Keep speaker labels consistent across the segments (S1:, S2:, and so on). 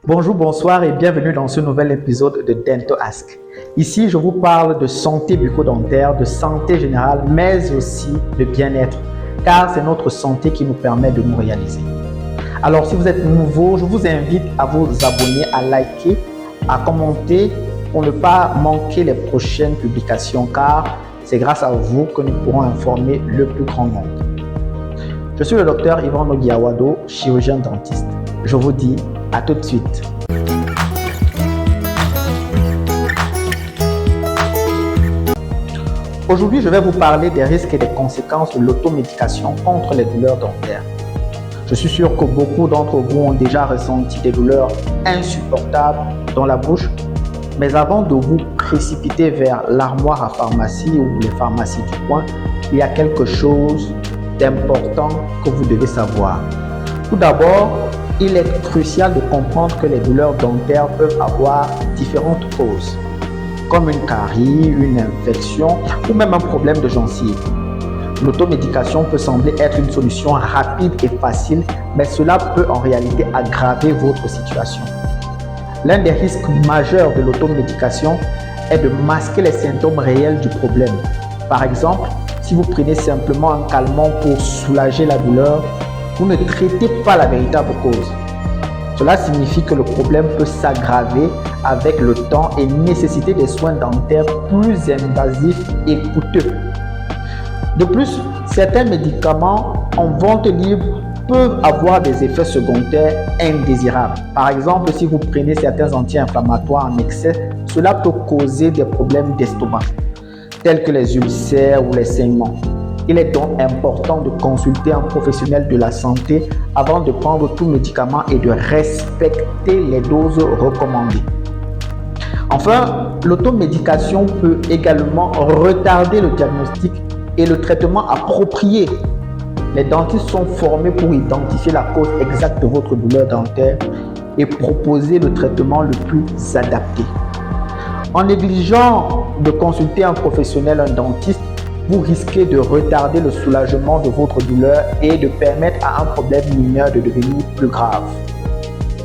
S1: Bonjour, bonsoir et bienvenue dans ce nouvel épisode de Dento Ask. Ici, je vous parle de santé bucco-dentaire, de santé générale, mais aussi de bien-être, car c'est notre santé qui nous permet de nous réaliser. Alors, si vous êtes nouveau, je vous invite à vous abonner, à liker, à commenter pour ne pas manquer les prochaines publications, car c'est grâce à vous que nous pourrons informer le plus grand nombre. Je suis le docteur Yvan Noguiawado, chirurgien dentiste. Je vous dis à tout de suite. Aujourd'hui, je vais vous parler des risques et des conséquences de l'automédication contre les douleurs dentaires. Je suis sûr que beaucoup d'entre vous ont déjà ressenti des douleurs insupportables dans la bouche, mais avant de vous précipiter vers l'armoire à pharmacie ou les pharmacies du coin, il y a quelque chose d'important que vous devez savoir. Tout d'abord, il est crucial de comprendre que les douleurs dentaires peuvent avoir différentes causes, comme une carie, une infection ou même un problème de gencive. L'automédication peut sembler être une solution rapide et facile, mais cela peut en réalité aggraver votre situation. L'un des risques majeurs de l'automédication est de masquer les symptômes réels du problème. Par exemple, si vous prenez simplement un calmant pour soulager la douleur, vous ne traitez pas la véritable cause. Cela signifie que le problème peut s'aggraver avec le temps et nécessiter des soins dentaires plus invasifs et coûteux. De plus, certains médicaments en vente libre peuvent avoir des effets secondaires indésirables. Par exemple, si vous prenez certains anti-inflammatoires en excès, cela peut causer des problèmes d'estomac, tels que les ulcères ou les saignements. Il est donc important de consulter un professionnel de la santé avant de prendre tout médicament et de respecter les doses recommandées. Enfin, l'automédication peut également retarder le diagnostic et le traitement approprié. Les dentistes sont formés pour identifier la cause exacte de votre douleur dentaire et proposer le traitement le plus adapté. En négligeant de consulter un professionnel, un dentiste, vous risquez de retarder le soulagement de votre douleur et de permettre à un problème mineur de devenir plus grave.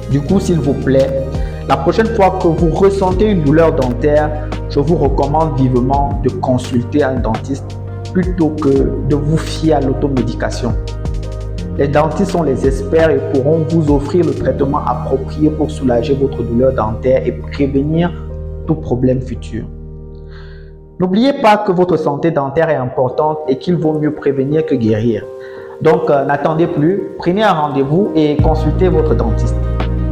S1: Du coup, s'il vous plaît, la prochaine fois que vous ressentez une douleur dentaire, je vous recommande vivement de consulter un dentiste plutôt que de vous fier à l'automédication. Les dentistes sont les experts et pourront vous offrir le traitement approprié pour soulager votre douleur dentaire et prévenir tout problème futur. N'oubliez pas que votre santé dentaire est importante et qu'il vaut mieux prévenir que guérir. Donc, n'attendez plus, prenez un rendez-vous et consultez votre dentiste.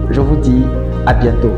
S1: Je vous dis à bientôt.